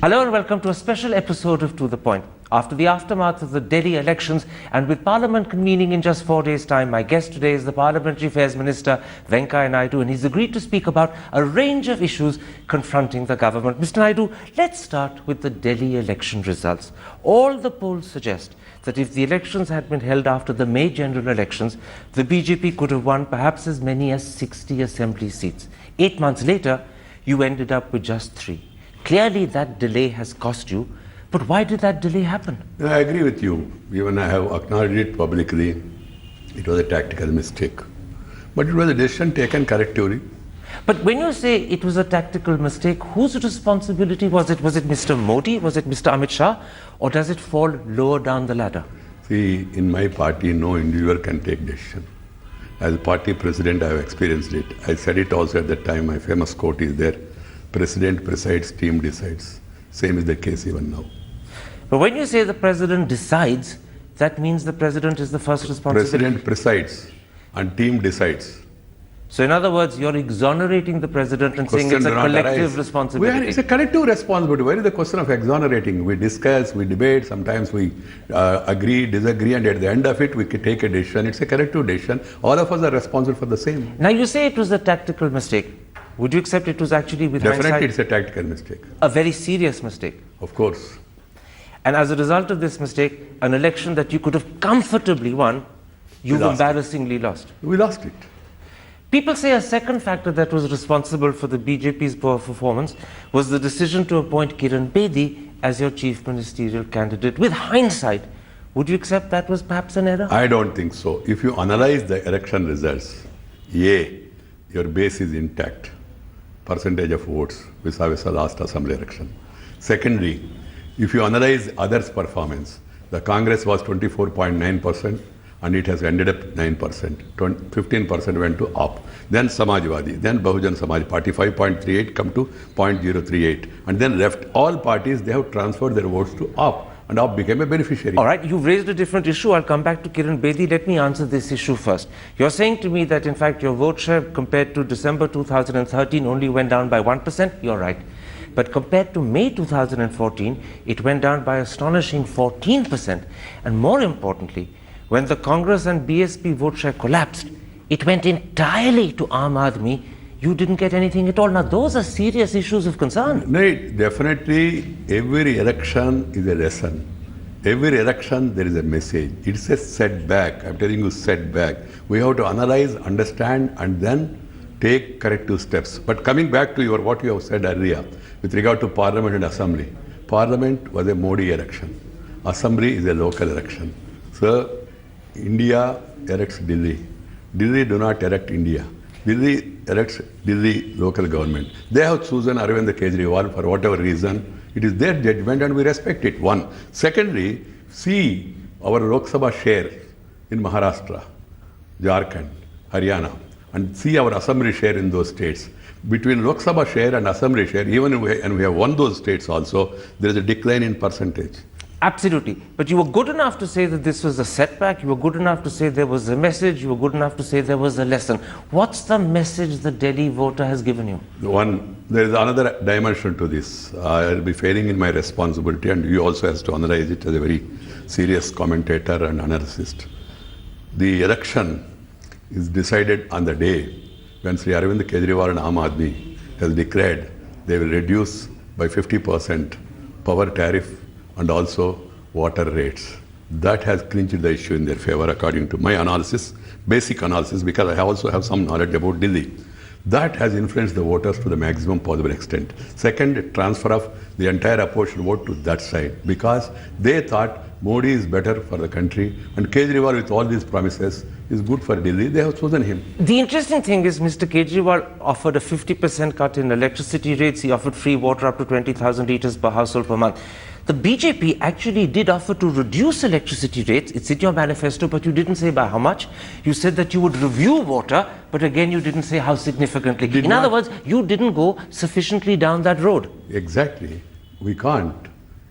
Hello and welcome to a special episode of To The Point. After the aftermath of the Delhi elections and with Parliament convening in just 4 days' time, my guest today is the Parliamentary Affairs Minister, Venkaiah Naidu, and he's agreed to speak about a range of issues confronting the government. Mr. Naidu, let's start with the Delhi election results. All the polls suggest that if the elections had been held after the May general elections, the BJP could have won perhaps as many as 60 assembly seats. 8 months later, you ended up with just 3. Clearly that delay has cost you, but why did that delay happen? I agree with you. Even I have acknowledged it publicly. It was a tactical mistake. But it was a decision taken correctively. But when you say it was a tactical mistake, whose responsibility was it? Was it Mr. Modi? Was it Mr. Amit Shah? Or does it fall lower down the ladder? See, in my party, no individual can take decision. As party president, I have experienced it. I said it also at that time. My famous quote is there. President presides, team decides. Same is the case even now. But when you say the president decides, that means the president is the first responsibility. President presides and team decides. So in other words, you're exonerating the president and saying it's a collective responsibility. It's a collective responsibility. Where is the question of exonerating? We discuss, we debate, sometimes we agree, disagree, and at the end of it, we can take a decision. It's a collective decision. All of us are responsible for the same. Now you say it was a tactical mistake. Would you accept it was actually with Definitely hindsight? It's a tactical mistake. A very serious mistake. Of course. And as a result of this mistake, an election that you could have comfortably won, you've embarrassingly lost. We lost it. People say a second factor that was responsible for the BJP's poor performance was the decision to appoint Kiran Bedi as your chief ministerial candidate. With hindsight, would you accept that was perhaps an error? I don't think so. If you analyze the election results, your base is intact. Percentage of votes vis-a-vis the last assembly election. Secondly, if you analyze others' performance, the Congress was 24.9% and it has ended up 9%. 15% went to AAP. Then Samajwadi, then Bahujan Samaj Party 5.38 come to 0.038. And then left all parties, they have transferred their votes to AAP. And AAP became a beneficiary. All right, you've raised a different issue. I'll come back to Kiran Bedi. Let me answer this issue first. You're saying to me that, in fact, your vote share compared to December 2013 only went down by 1%. You're right. But compared to May 2014, it went down by astonishing 14%. And more importantly, when the Congress and BSP vote share collapsed, it went entirely to Aam Aadmi. You didn't get anything at all. Now, those are serious issues of concern. No, definitely every election is a lesson. Every election there is a message. It's a setback. I'm telling you, setback. We have to analyze, understand, and then take corrective steps. But coming back to what you have said earlier, with regard to Parliament and Assembly. Parliament was a Modi election. Assembly is a local election. So, India elects Delhi. Delhi do not elect India. Delhi elects Delhi local government. They have chosen Arvind Kejriwal for whatever reason. It is their judgment and we respect it. One. Secondly, see our Lok Sabha share in Maharashtra, Jharkhand, Haryana, and see our assembly share in those states. Between Lok Sabha share and assembly share, even and we have won those states also, there is a decline in percentage. Absolutely. But you were good enough to say that this was a setback. You were good enough to say there was a message. You were good enough to say there was a lesson. What's the message the Delhi voter has given you? One, there is another dimension to this. I'll be failing in my responsibility, and you also have to analyze it as a very serious commentator and analyst. The election is decided on the day when Sri Arvind Kejriwal and Aam Aadmi has declared they will reduce by 50% power tariff and also water rates. That has clinched the issue in their favor according to my analysis, basic analysis, because I also have some knowledge about Delhi. That has influenced the voters to the maximum possible extent. Second, transfer of the entire opposition vote to that side, because they thought Modi is better for the country and Kejriwal with all these promises is good for Delhi. They have chosen him. The interesting thing is Mr. Kejriwal offered a 50% cut in electricity rates. He offered free water up to 20,000 litres per household per month. The BJP actually did offer to reduce electricity rates. It's in your manifesto, but you didn't say by how much. You said that you would review water, but again you didn't say how significantly. In other words, you didn't go sufficiently down that road. Exactly. We can't.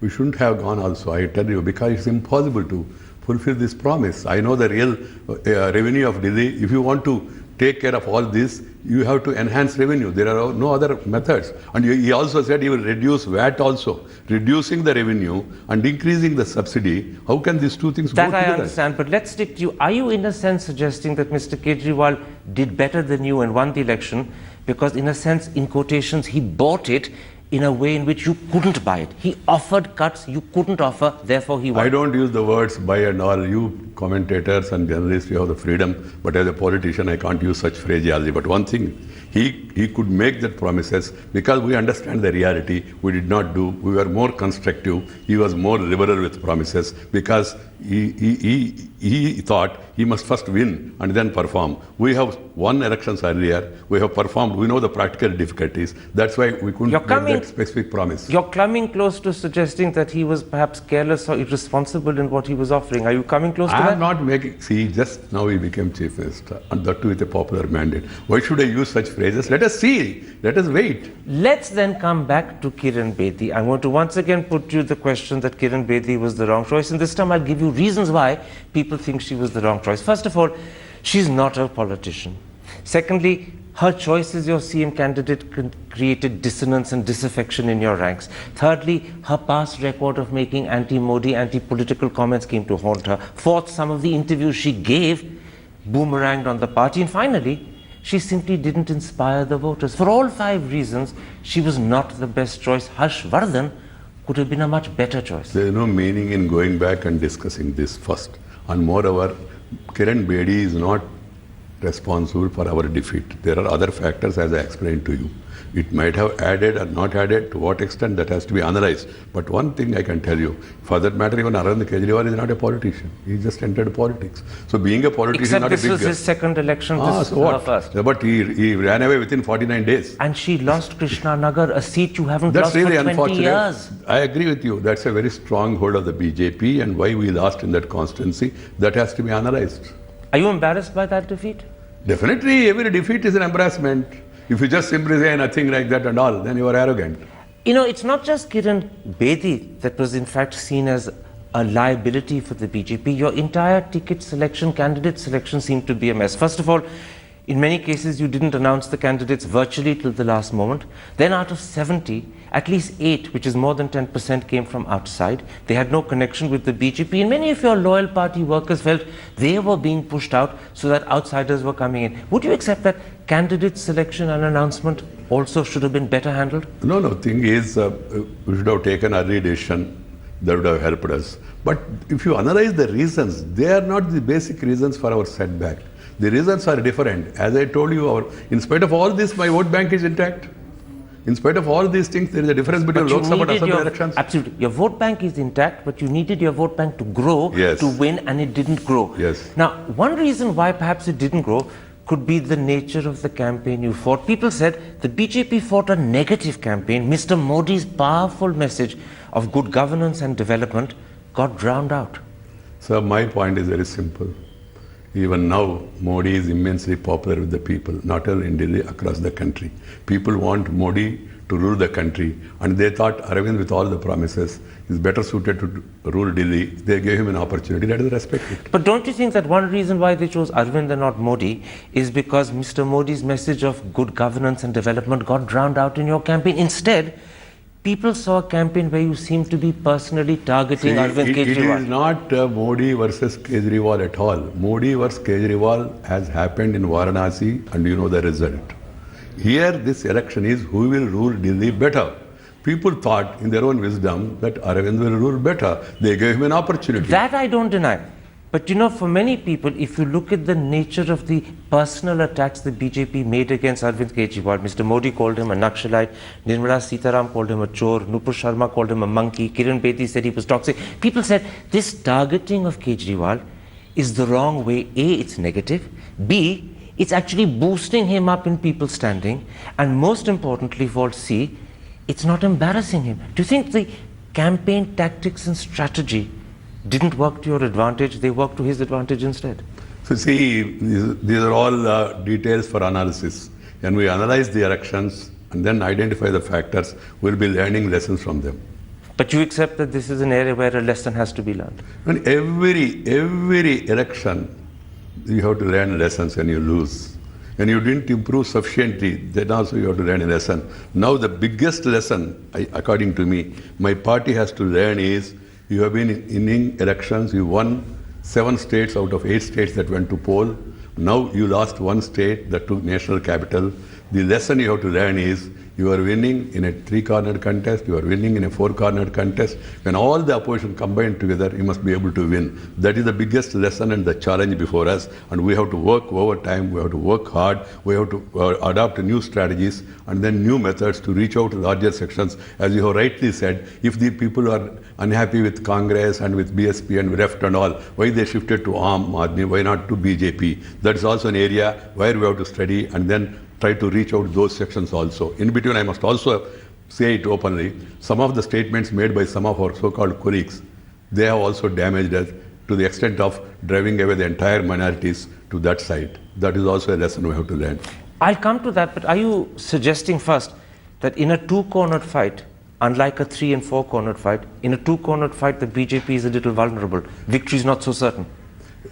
We shouldn't have gone also, I tell you, because it's impossible to fulfill this promise. I know the real revenue of Delhi. If you want to take care of all this, you have to enhance revenue. There are no other methods. And he also said he will reduce VAT also. Reducing the revenue and increasing the subsidy, how can these two things go That together? I understand, but let's stick to you. Are you in a sense suggesting that Mr. Kejriwal did better than you and won the election because in a sense, in quotations, he bought it in a way in which you couldn't buy it? He offered cuts you couldn't offer, therefore he won. I don't use the words buy and all. You commentators and journalists, you have the freedom, but as a politician, I can't use such phraseology. But one thing, he could make that promises because we understand the reality. We did not do. We were more constructive. He was more liberal with promises because he thought he must first win and then perform. We have won elections earlier. We have performed. We know the practical difficulties. That's why we couldn't make that specific promise. You're coming close to suggesting that he was perhaps careless or irresponsible in what he was offering. Are you coming close to that? I'm not making. See, just now he became chief minister, and that too with a popular mandate. Why should I use such phrases? Let us see. Let us wait. Let's then come back to Kiran Bedi. I'm going to once again put you the question that Kiran Bedi was the wrong choice, and this time I'll give you reasons why people think she was the wrong choice. First of all, she's not a politician. Secondly, her choice as your CM candidate created dissonance and disaffection in your ranks. Thirdly, her past record of making anti-Modi, anti-political comments came to haunt her. Fourth, some of the interviews she gave boomeranged on the party. And finally, she simply didn't inspire the voters. For all five reasons, she was not the best choice. Harsh Vardhan could have been a much better choice. There is no meaning in going back and discussing this first. And moreover, Kiran Bedi is not responsible for our defeat. There are other factors, as I explained to you. It might have added or not added, to what extent that has to be analyzed. But one thing I can tell you, for that matter, even Arvind Kejriwal is not a politician. He just entered politics. So being a politician Except is not this a big was his second election, this so was her what? first. But he ran away within 49 days. And she lost Krishna Nagar, a seat you haven't That's lost really for 20 unfortunate. years. I agree with you. That's a very strong hold of the BJP, and why we lost in that constituency, that has to be analyzed. Are you embarrassed by that defeat? Definitely, every defeat is an embarrassment. If you just simply say nothing like that and all, then you are arrogant. You know, it's not just Kiran Bedi that was in fact seen as a liability for the BJP. Your entire ticket selection, candidate selection seemed to be a mess. First of all, in many cases, you didn't announce the candidates virtually till the last moment. Then out of 70, at least 8, which is more than 10%, came from outside. They had no connection with the BJP. And many of your loyal party workers felt they were being pushed out so that outsiders were coming in. Would you accept that candidate selection and announcement also should have been better handled? No, thing is, we should have taken early decision. That would have helped us. But if you analyze the reasons, they are not the basic reasons for our setback. The reasons are different. As I told you, in spite of all this, my vote bank is intact. In spite of all these things, there is a difference between Lok Sabha and Assembly elections. Absolutely. Your vote bank is intact, but you needed your vote bank to grow, to win, and it didn't grow. Yes. Now, one reason why perhaps it didn't grow could be the nature of the campaign you fought. People said the BJP fought a negative campaign. Mr. Modi's powerful message of good governance and development got drowned out. So my point is very simple. Even now, Modi is immensely popular with the people, not only in Delhi, across the country. People want Modi to rule the country, and they thought Arvind, with all the promises, is better suited to rule Delhi. They gave him an opportunity. Let us respect it. But don't you think that one reason why they chose Arvind and not Modi is because Mr. Modi's message of good governance and development got drowned out in your campaign? Instead, people saw a campaign where you seem to be personally targeting Arvind Kejriwal. It is not Modi versus Kejriwal at all. Modi versus Kejriwal has happened in Varanasi, and you know the result. Here, this election is who will rule Delhi better. People thought in their own wisdom that Arvind will rule better. They gave him an opportunity. That I don't deny. But you know, for many people, if you look at the nature of the personal attacks the BJP made against Arvind Kejriwal, Mr. Modi called him a Naxalite, Nirmala Sitaram called him a chore, Nupur Sharma called him a monkey, Kiran Bedi said he was toxic. People said this targeting of Kejriwal is the wrong way. A, it's negative. B, it's actually boosting him up in people's standing. And most importantly for C, it's not embarrassing him. Do you think the campaign tactics and strategy didn't work to your advantage, they worked to his advantage instead? So see, these are all details for analysis. When we analyze the elections and then identify the factors, we'll be learning lessons from them. But you accept that this is an area where a lesson has to be learned? And every election, you have to learn lessons when you lose. When you didn't improve sufficiently, then also you have to learn a lesson. Now the biggest lesson, according to me, my party has to learn is, you have been in elections, you won 7 states out of 8 states that went to poll. Now you lost 1 state that took national capital. The lesson you have to learn is, you are winning in a 3-cornered contest, you are winning in a 4-cornered contest. When all the opposition combine together, you must be able to win. That is the biggest lesson and the challenge before us. And we have to work overtime, we have to work hard, we have to adopt new strategies and then new methods to reach out to larger sections. As you have rightly said, if the people are unhappy with Congress and with BSP and left and all, why they shifted to Aam Aadmi, why not to BJP? That is also an area where we have to study and then try to reach out those sections also. In between, I must also say it openly, some of the statements made by some of our so-called colleagues, they have also damaged us to the extent of driving away the entire minorities to that side. That is also a lesson we have to learn. I'll come to that, but are you suggesting first that in a 2-cornered fight, unlike a 3- and 4-cornered fight, in a 2-cornered fight, the BJP is a little vulnerable? Victory is not so certain.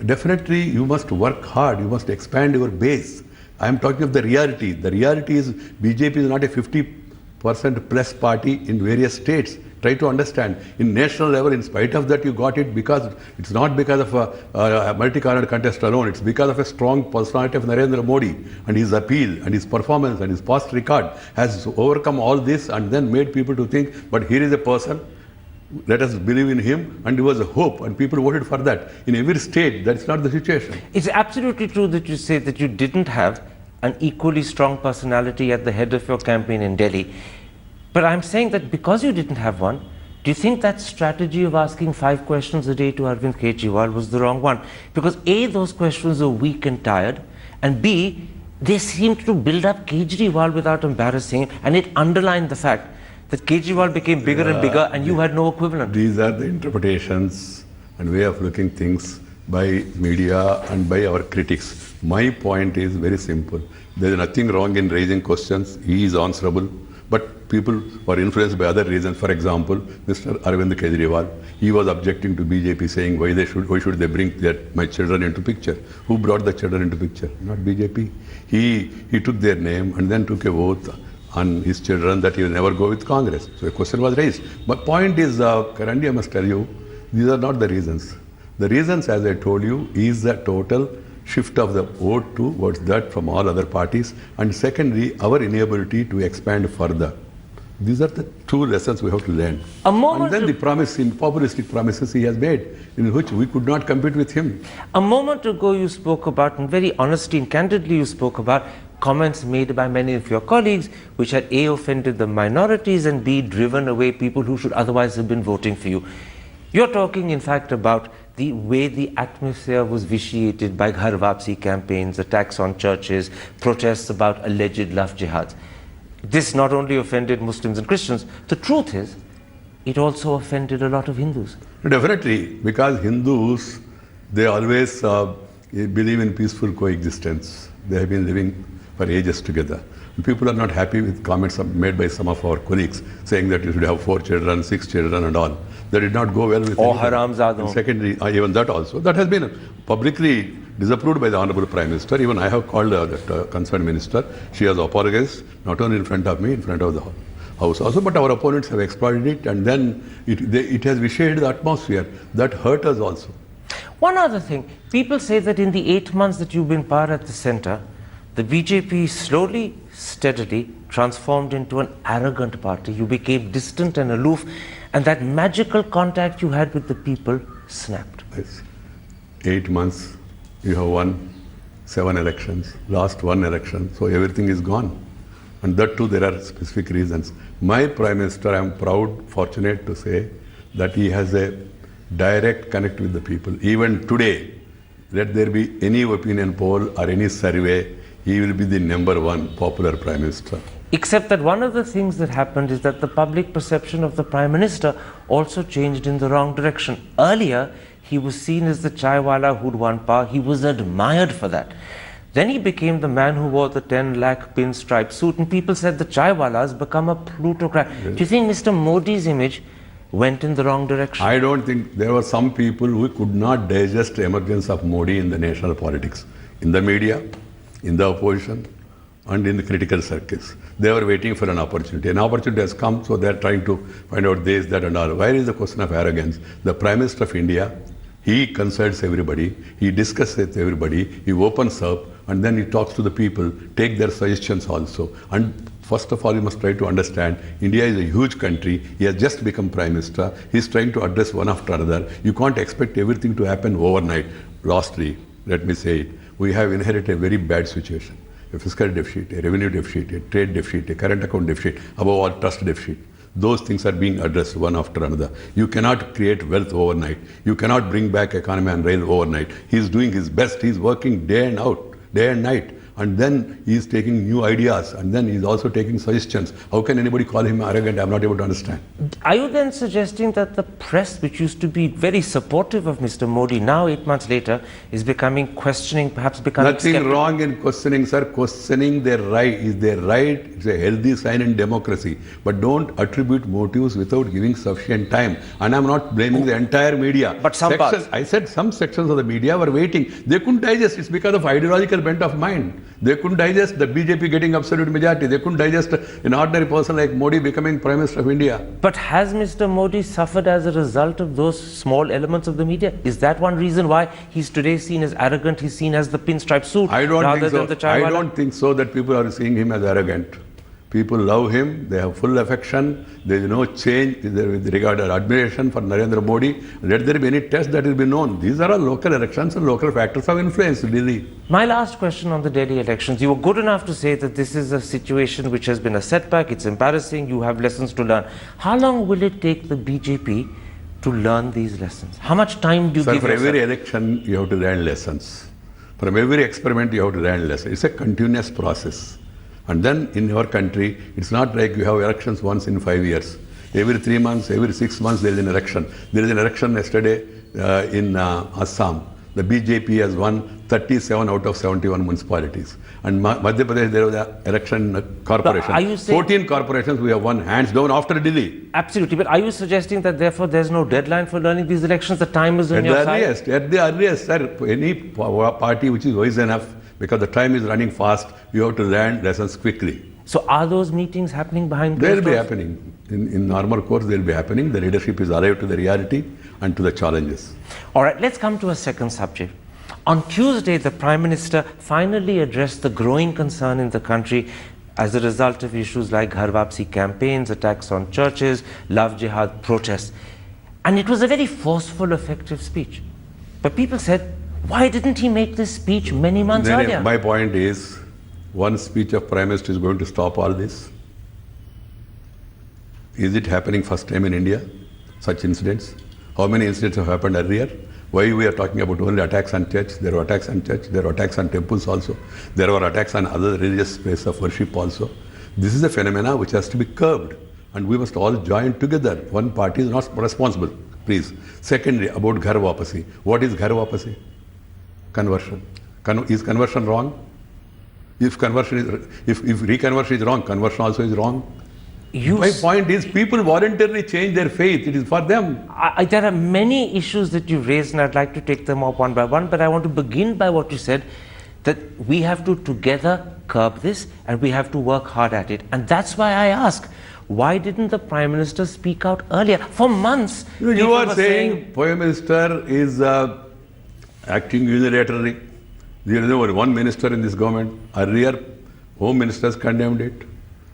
Definitely, you must work hard, you must expand your base. I am talking of the reality. The reality is BJP is not a 50% plus party in various states. Try to understand. In national level, in spite of that, you got it because it's not because of a multi-cornered contest alone. It's because of a strong personality of Narendra Modi and his appeal and his performance and his past record has overcome all this and then made people to think, but here is a person, let us believe in him, and there was a hope and people voted for that. In every state, that's not the situation. It's absolutely true that you say that you didn't have an equally strong personality at the head of your campaign in Delhi. But I'm saying that because you didn't have one, do you think that strategy of asking 5 questions a day to Arvind Kejriwal was the wrong one? Because A, those questions are weak and tired, and B, they seemed to build up Kejriwal without embarrassing him, and it underlined the fact that Kejriwal became bigger and bigger and you had no equivalent. These are the interpretations and way of looking things by media and by our critics. My point is very simple. There is nothing wrong in raising questions. He is answerable. But people were influenced by other reasons. For example, Mr. Arvind Kejriwal, he was objecting to BJP saying why should they bring my children into picture? Who brought the children into picture? Not BJP. He took their name and then took a oath on his children that he will never go with Congress. So a question was raised. But point is, Karan, I must tell you, these are not the reasons. The reasons, as I told you, is the total shift of the vote towards that from all other parties, and secondly, our inability to expand further. These are the 2 lessons we have to learn. And then the populistic promises he has made, in which we could not compete with him. A moment ago you spoke about, and very honestly and candidly you spoke about, comments made by many of your colleagues which had A, offended the minorities, and B, driven away people who should otherwise have been voting for you. You're talking in fact about the way the atmosphere was vitiated by Ghar Wapsi campaigns, attacks on churches, protests about alleged love jihads. This not only offended Muslims and Christians, the truth is, it also offended a lot of Hindus. Definitely, because Hindus, they always believe in peaceful coexistence. They have been living for ages together. People are not happy with comments made by some of our colleagues saying that you should have 4 children, 6 children and all. That did not go well with or haramzadon. Secondly, even that also. That has been publicly disapproved by the Honorable Prime Minister. Even I have called that concerned minister. She has apologized, not only in front of me, in front of the House also, but our opponents have exploited it, and then it has vitiated the atmosphere. That hurt us also. One other thing, people say that in the 8 months that you've been power at the centre, the BJP slowly, steadily transformed into an arrogant party. You became distant and aloof, and that magical contact you had with the people snapped. Yes. 8 months, you have won 7 elections, lost 1 election, so everything is gone. And that too, there are specific reasons. My Prime Minister, I am proud, fortunate to say that he has a direct connect with the people. Even today, let there be any opinion poll or any survey, he will be the #1 popular Prime Minister. Except that one of the things that happened is that the public perception of the Prime Minister also changed in the wrong direction. Earlier, he was seen as the chaiwala who'd won power. He was admired for that. Then he became the man who wore the 10 lakh pinstripe suit, and people said the chaiwala's become a plutocrat. Yes. Do you think Mr. Modi's image went in the wrong direction? I don't think. There were some people who could not digest the emergence of Modi in the national politics, in the media, in the opposition and in the critical circles. They were waiting for an opportunity. An opportunity has come, so they are trying to find out this, that and all. Where is the question of arrogance? The Prime Minister of India, he consults everybody, he discusses with everybody, he opens up, and then he talks to the people, take their suggestions also. And first of all, you must try to understand, India is a huge country. He has just become Prime Minister. He is trying to address one after another. You can't expect everything to happen overnight. Lastly, let me say it, we have inherited a very bad situation. A fiscal deficit, a revenue deficit, a trade deficit, a current account deficit, above all, trust deficit. Those things are being addressed one after another. You cannot create wealth overnight. You cannot bring back economy and rail overnight. He is doing his best. He is working day and out, day and night. And then he is taking new ideas, and then he is also taking suggestions. How can anybody call him arrogant? I am not able to understand. Are you then suggesting that the press, which used to be very supportive of Mr. Modi, now 8 months later is becoming questioning, perhaps becoming Nothing skeptical? wrong in questioning, sir. Questioning their right is their right. It's a healthy sign in democracy. But don't attribute motives without giving sufficient time. And I'm not blaming the entire media. But some parts. I said some sections of the media were waiting. They couldn't digest. It's because of ideological bent of mind. They couldn't digest the BJP getting absolute majority. They couldn't digest an ordinary person like Modi becoming Prime Minister of India. But has Mr. Modi suffered as a result of those small elements of the media? Is that one reason why he's today seen as arrogant? He's seen as the pinstripe suit I don't rather think so. than the chaiwala? I don't think so that people are seeing him as arrogant. People love him. They have full affection. There is no change with regard to admiration for Narendra Modi. Let there be any test that will be known. These are all local elections and local factors of influence. Delhi. My last question on the Delhi elections. You were good enough to say that this is a situation which has been a setback. It's embarrassing. You have lessons to learn. How long will it take the BJP to learn these lessons? How much time do you Sir, give for yourself? every election, you have to learn lessons. From every experiment, you have to learn lessons. It's a continuous process. And then in our country, it's not like you have elections once in 5 years. Every 3 months, every 6 months, there is an election. There is an election yesterday in Assam. The BJP has won 37 out of 71 municipalities. And Madhya Pradesh, there was an election corporation. Are you saying 14 corporations we have won hands down after Delhi. Absolutely. But are you suggesting that therefore there's no deadline for learning these elections? The time is on your side? At the earliest, sir, any party which is wise enough, because the time is running fast, you have to learn lessons quickly. So are those meetings happening behind They will closed be doors? happening. In normal course, they will be happening. The leadership is alive to the reality and to the challenges. All right, let's come to a second subject. On Tuesday, the Prime Minister finally addressed the growing concern in the country as a result of issues like Ghar Wapsi campaigns, attacks on churches, Love Jihad protests. And it was a very forceful, effective speech. But people said, why didn't he make this speech many months earlier? My point is, one speech of Prime Minister is going to stop all this. Is it happening first time in India, such incidents? How many incidents have happened earlier? Why we are talking about only attacks on church? There were attacks on church, there were attacks on temples also. There were attacks on other religious places of worship also. This is a phenomena which has to be curbed, and we must all join together. One party is not responsible, please. Secondly, about Ghar Wapasi. What is Ghar Wapasi? Conversion. Is conversion wrong? If reconversion is wrong, conversion also is wrong. My point is, people voluntarily change their faith. It is for them. There are many issues that you've raised, and I'd like to take them up one by one, but I want to begin by what you said, that we have to together curb this and we have to work hard at it. And that's why I ask, why didn't the Prime Minister speak out earlier? For months, you are saying Prime Minister is acting unilaterally. There is only one minister in this government. Earlier, Home Ministers condemned it.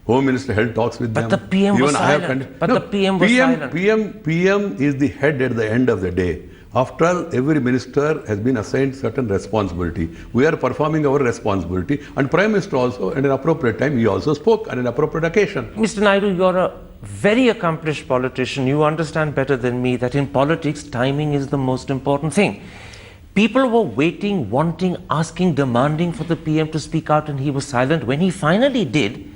Home Minister held talks with them. But the PM was silent. But the PM was silent. PM is the head at the end of the day. After all, every minister has been assigned certain responsibility. We are performing our responsibility, and Prime Minister also, at an appropriate time, he also spoke on an appropriate occasion. Mr. Naidu, you're a very accomplished politician. You understand better than me that in politics, timing is the most important thing. People were waiting, wanting, asking, demanding for the PM to speak out, and he was silent. When he finally did,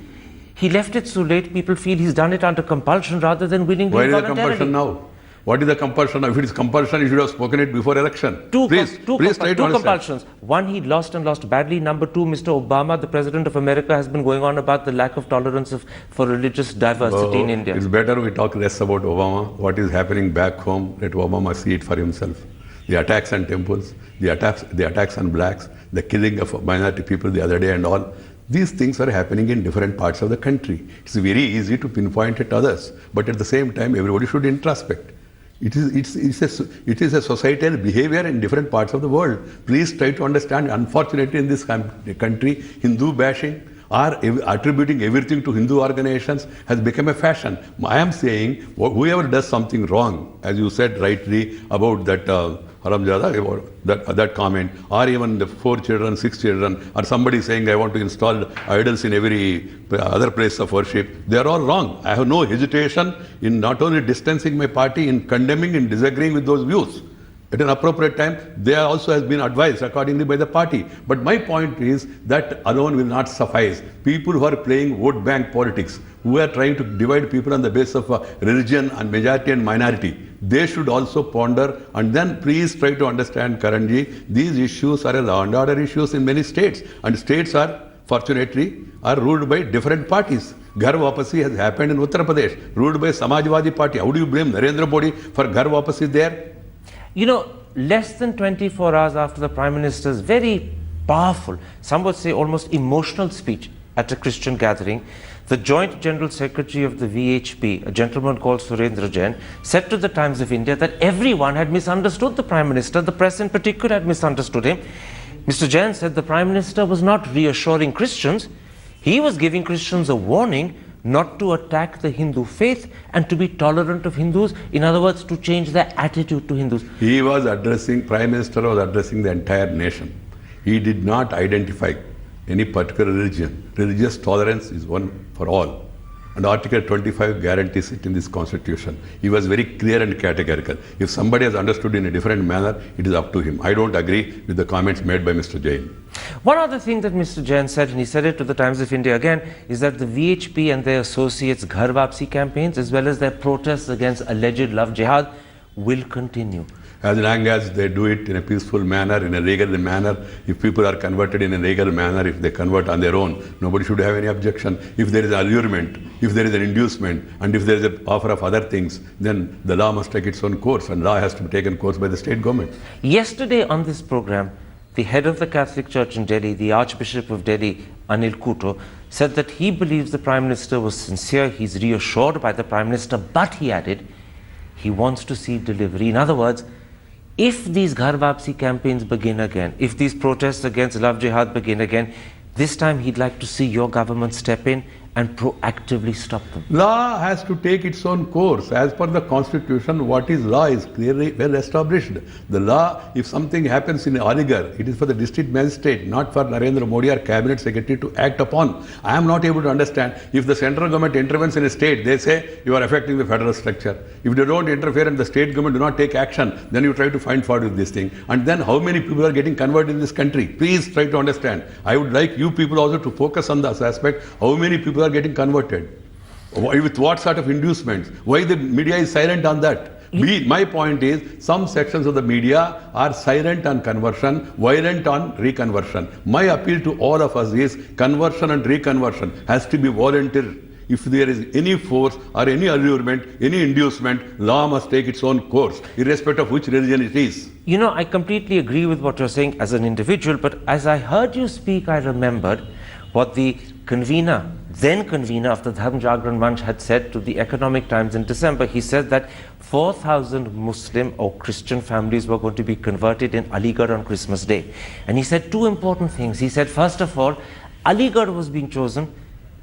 he left it so late, people feel he's done it under compulsion rather than willingly. Why is the compulsion now? What is the compulsion? If it is compulsion, you should have spoken it before election. Please try to understand. Compulsions. One, he lost and lost badly. Number two, Mr. Obama, the President of America, has been going on about the lack of tolerance for religious diversity in India. It's better we talk less about Obama. What is happening back home, let Obama see it for himself. the attacks on temples, the attacks on blacks, the killing of minority people the other day and all. These things are happening in different parts of the country. It's very easy to pinpoint at others, but at the same time, everybody should introspect. It is a societal behavior in different parts of the world. Please try to understand. Unfortunately, in this country, Hindu bashing or attributing everything to Hindu organizations has become a fashion. I am saying whoever does something wrong, as you said rightly about that Haramjada, about that comment, or even the 4 children, 6 children, or somebody saying I want to install idols in every other place of worship, they are all wrong. I have no hesitation in not only distancing my party, in condemning and disagreeing with those views. At an appropriate time, they also has been advised accordingly by the party. But my point is that alone will not suffice. People who are playing vote bank politics, who are trying to divide people on the basis of religion and majority and minority, they should also ponder, and then please try to understand, Karanji, these issues are law and order issues in many states, and states are, fortunately, are ruled by different parties. Ghar Wapasi has happened in Uttar Pradesh, ruled by Samajwadi Party. How do you blame Narendra Modi for Ghar Wapasi there? You know, less than 24 hours after the Prime Minister's very powerful, some would say almost emotional speech at a Christian gathering, the Joint General Secretary of the VHP, a gentleman called Surendra Jain, said to the Times of India that everyone had misunderstood the Prime Minister, the press in particular had misunderstood him. Mr. Jain said the Prime Minister was not reassuring Christians, he was giving Christians a warning not to attack the Hindu faith and to be tolerant of Hindus, in other words, to change their attitude to Hindus. He was addressing, Prime Minister was addressing the entire nation. He did not identify any particular religion. Religious tolerance is one for all. And Article 25 guarantees it in this constitution. He was very clear and categorical. If somebody has understood in a different manner, it is up to him. I don't agree with the comments made by Mr. Jain. One other thing that Mr. Jain said, and he said it to the Times of India again, is that the VHP and their associates' Ghar Wapsi campaigns, as well as their protests against alleged love jihad, will continue. As long as they do it in a peaceful manner, in a legal manner, if people are converted in a legal manner, if they convert on their own, nobody should have any objection. If there is allurement, if there is an inducement, and if there is an offer of other things, then the law must take its own course, and law has to be taken course by the state government. Yesterday on this program, the head of the Catholic Church in Delhi, the Archbishop of Delhi, Anil Kuto, said that he believes the Prime Minister was sincere, he's reassured by the Prime Minister, but he added, he wants to see delivery. In other words, if these Ghar Wapsi campaigns begin again, if these protests against love jihad begin again, this time he'd like to see your government step in and proactively stop them. Law has to take its own course. As per the constitution, what is law is clearly well established. The law, if something happens in Aligarh, it is for the district magistrate, not for Narendra Modi or cabinet secretary to act upon. I am not able to understand. If the central government intervenes in a state, they say you are affecting the federal structure. If they don't interfere and the state government do not take action, then you try to find fault with this thing. And then how many people are getting converted in this country? Please try to understand. I would like you people also to focus on this aspect. How many people are getting converted? With what sort of inducements? Why the media is silent on that? My point is, some sections of the media are silent on conversion, violent on reconversion. My appeal to all of us is conversion and reconversion has to be voluntary. If there is any force or any allurement, any inducement, law must take its own course, irrespective of which religion it is. You know, I completely agree with what you're saying as an individual, but as I heard you speak, I remembered what the convener, then convener of the Dharm Jagran Manch had said to the Economic Times in December. He said that 4,000 Muslim or Christian families were going to be converted in Aligarh on Christmas Day. And he said two important things. He said, first of all, Aligarh was being chosen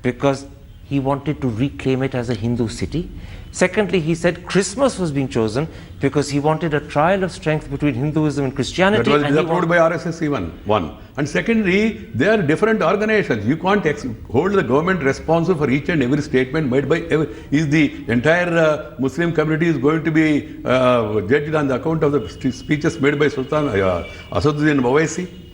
because he wanted to reclaim it as a Hindu city. Secondly, he said Christmas was being chosen because he wanted a trial of strength between Hinduism and Christianity. That was disapproved by RSS even, one. And secondly, they are different organizations. You can't hold the government responsible for each and every statement made by is the entire Muslim community is going to be judged on the account of the speeches made by Sultan Asaduddin Owaisi?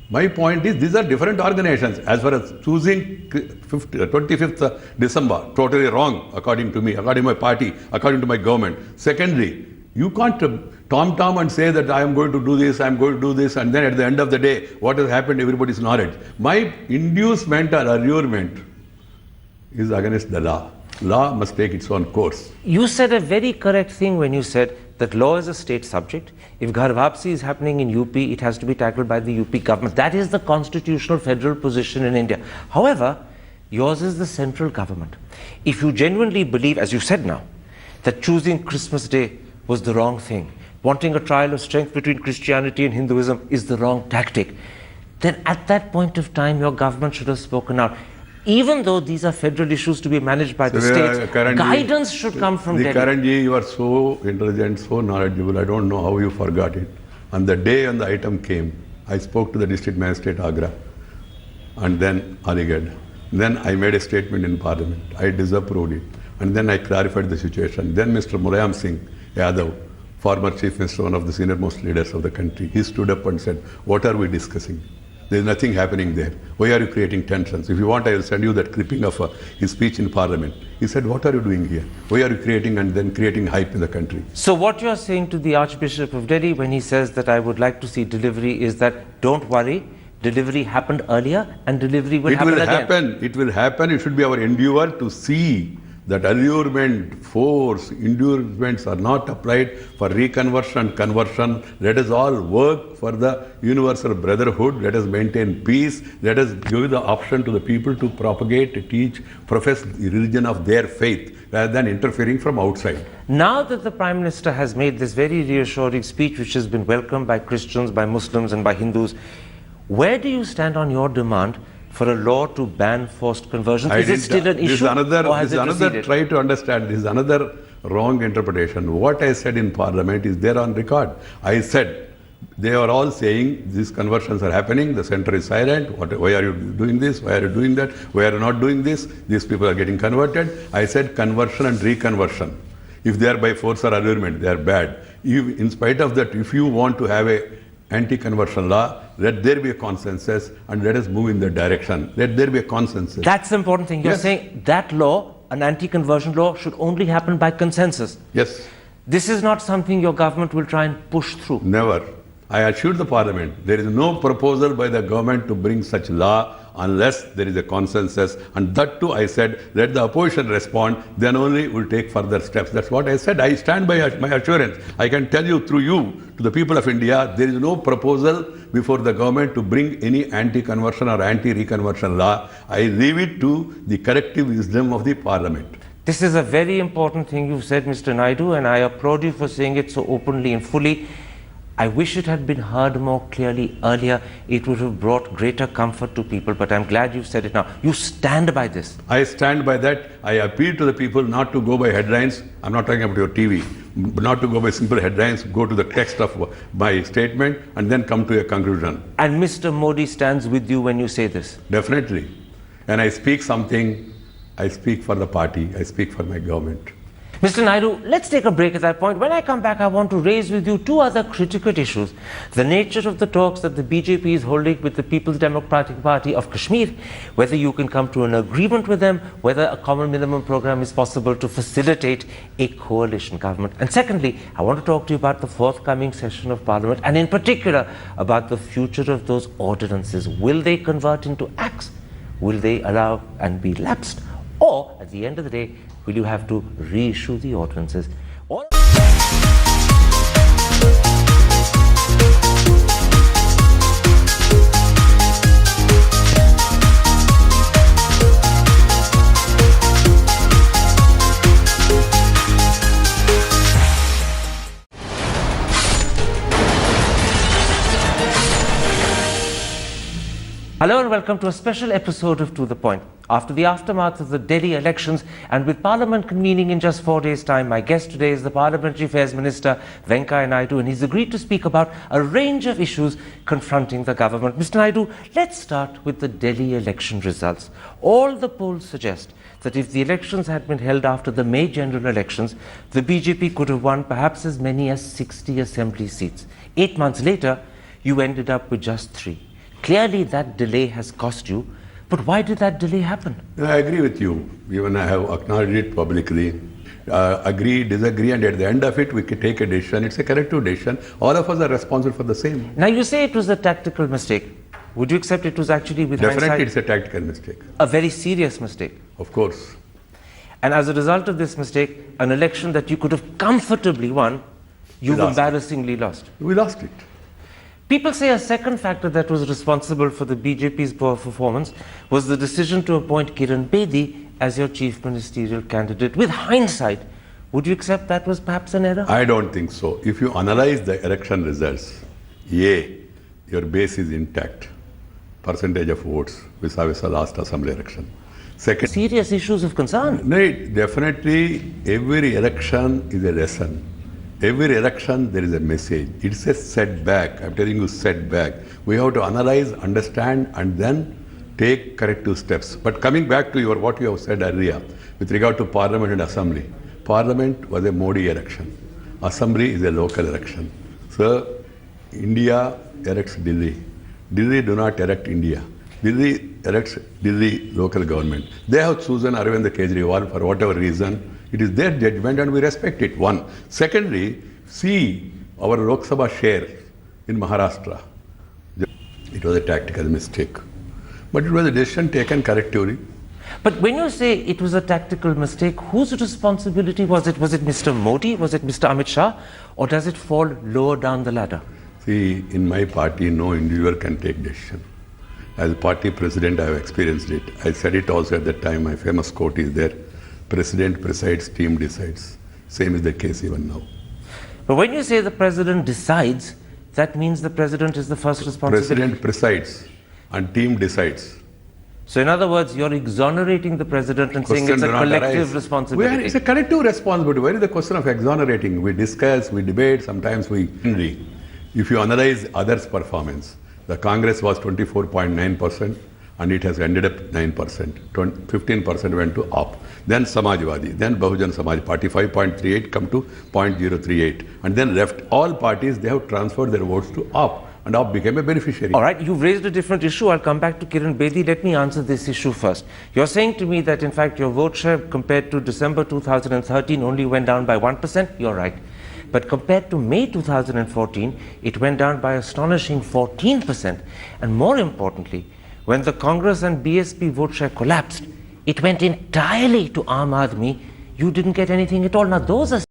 My point is, these are different organizations. As far as choosing 25th December, totally wrong, according to me, according to my party, according to my government. Secondly, you can't tom-tom and say that I am going to do this, I am going to do this, and then at the end of the day, what has happened, everybody's knowledge. My inducement or allurement is against the law. Law must take its own course. You said a very correct thing when you said that law is a state subject. If Ghar Wapsi is happening in UP, it has to be tackled by the UP government. That is the constitutional federal position in India. However, yours is the central government. If you genuinely believe, as you said now, that choosing Christmas Day was the wrong thing, wanting a trial of strength between Christianity and Hinduism is the wrong tactic, then at that point of time your government should have spoken out. Even though these are federal issues to be managed by the states, guidance should come from Delhi. Karan ji, you are so intelligent, so knowledgeable, I don't know how you forgot it. On the day when the item came, I spoke to the district magistrate Agra and then Aligarh. Then I made a statement in Parliament. I disapproved it. And then I clarified the situation. Then Mr. Mulayam Singh Yadav, former Chief Minister, one of the senior most leaders of the country, he stood up and said, what are we discussing? There is nothing happening there. Why are you creating tensions? If you want, I will send you that clipping of his speech in Parliament. He said, what are you doing here? Why are you creating and then creating hype in the country? So what you are saying to the Archbishop of Delhi when he says that I would like to see delivery is that don't worry, delivery happened earlier and delivery will happen again. It will happen. It should be our endeavor to see that allurement, force, endurements are not applied for reconversion and conversion. Let us all work for the universal brotherhood. Let us maintain peace. Let us give the option to the people to propagate, teach, profess the religion of their faith rather than interfering from outside. Now that the Prime Minister has made this very reassuring speech, which has been welcomed by Christians, by Muslims and by Hindus, where do you stand on your demand for a law to ban forced conversions? Is it still an issue? This is another try to understand. This is another wrong interpretation. What I said in Parliament is there on record. I said, they are all saying these conversions are happening, the centre is silent, why are you doing this, why are you doing that, why are you not doing this, these people are getting converted. I said conversion and reconversion. If they are by force or allurement, they are bad. In spite of that, if you want to have a anti-conversion law, let there be a consensus and let us move in that direction. Let there be a consensus. That's the important thing. You're saying that law, an anti-conversion law, should only happen by consensus. Yes. This is not something your government will try and push through. Never. I assured the Parliament, there is no proposal by the government to bring such law unless there is a consensus. And that too, I said, let the opposition respond, then only we'll take further steps. That's what I said. I stand by my assurance. I can tell you through you, to the people of India, there is no proposal before the government to bring any anti-conversion or anti-reconversion law. I leave it to the collective wisdom of the Parliament. This is a very important thing you've said, Mr. Naidu, and I applaud you for saying it so openly and fully. I wish it had been heard more clearly earlier. It would have brought greater comfort to people, but I'm glad you've said it now. You stand by this. I stand by that. I appeal to the people not to go by headlines. I'm not talking about your TV. Not to go by simple headlines. Go to the text of my statement and then come to a conclusion. And Mr. Modi stands with you when you say this? Definitely. And I speak something, I speak for the party. I speak for my government. Mr. Naidu, let's take a break at that point. When I come back, I want to raise with you two other critical issues. The nature of the talks that the BJP is holding with the People's Democratic Party of Kashmir, whether you can come to an agreement with them, whether a common minimum program is possible to facilitate a coalition government. And secondly, I want to talk to you about the forthcoming session of Parliament, and in particular about the future of those ordinances. Will they convert into acts? Will they allow and be lapsed? Or, at the end of the day, will you have to reissue the ordinances? Hello and welcome to a special episode of To The Point. After the aftermath of the Delhi elections and with Parliament convening in just 4 days' time, my guest today is the Parliamentary Affairs Minister, Venkaiah Naidu, and he's agreed to speak about a range of issues confronting the government. Mr. Naidu, let's start with the Delhi election results. All the polls suggest that if the elections had been held after the May general elections, the BJP could have won perhaps as many as 60 assembly seats. 8 months later, you ended up with just 3. Clearly that delay has cost you, but why did that delay happen? I agree with you. Even I have acknowledged it publicly. Agree, disagree, and at the end of it, we can take a decision. It's a collective decision. All of us are responsible for the same. Now you say it was a tactical mistake. Would you accept it was actually with Definitely hindsight? It's a tactical mistake. A very serious mistake. Of course. And as a result of this mistake, an election that you could have comfortably won You've We lost embarrassingly lost. We lost it. People say a second factor that was responsible for the BJP's poor performance was the decision to appoint Kiran Bedi as your chief ministerial candidate. With hindsight, would you accept that was perhaps an error? I don't think so. If you analyze the election results, your base is intact. Percentage of votes vis-a-vis the last assembly election. Second, Serious issues of concern. no, definitely every election is a lesson. Every election there is a message. It's a setback. I'm telling you, setback. We have to analyze, understand, and then take corrective steps. But coming back to what you have said earlier with regard to Parliament and Assembly. Parliament was a Modi election. Assembly is a local election. So India elects Delhi. Delhi do not elect India. Delhi elects Delhi local government. They have chosen Arvind Kejriwal for whatever reason. It is their judgment and we respect it. One. Secondly, see our Lok Sabha share in Maharashtra. It was a tactical mistake. But it was a decision taken correctively. But when you say it was a tactical mistake, whose responsibility was it? Was it Mr. Modi? Was it Mr. Amit Shah? Or does it fall lower down the ladder? See, in my party, no individual can take decision. As party president, I have experienced it. I said it also at that time. My famous quote is there. President presides, team decides. Same is the case even now. But when you say the president decides, that means the president is the first responsibility. President presides and team decides. So in other words, you're exonerating the president and saying it's a collective responsibility. It's a collective responsibility. Where is the question of exonerating? We discuss, we debate, sometimes we agree. If you analyze others' performance, the Congress was 24.9% and it has ended up 9%. 15% went to AAP. Then Samajwadi, then Bahujan Samaj Party, 5.38 come to 0.038. And then left all parties, they have transferred their votes to AAP. And AAP became a beneficiary. All right, you've raised a different issue. I'll come back to Kiran Bedi. Let me answer this issue first. You're saying to me that, in fact, your vote share compared to December 2013 only went down by 1%. You're right. But compared to May 2014, it went down by astonishing 14%. And more importantly, when the Congress and BSP vote share collapsed, it went entirely to Aam Aadmi. You didn't get anything at all. Now, those are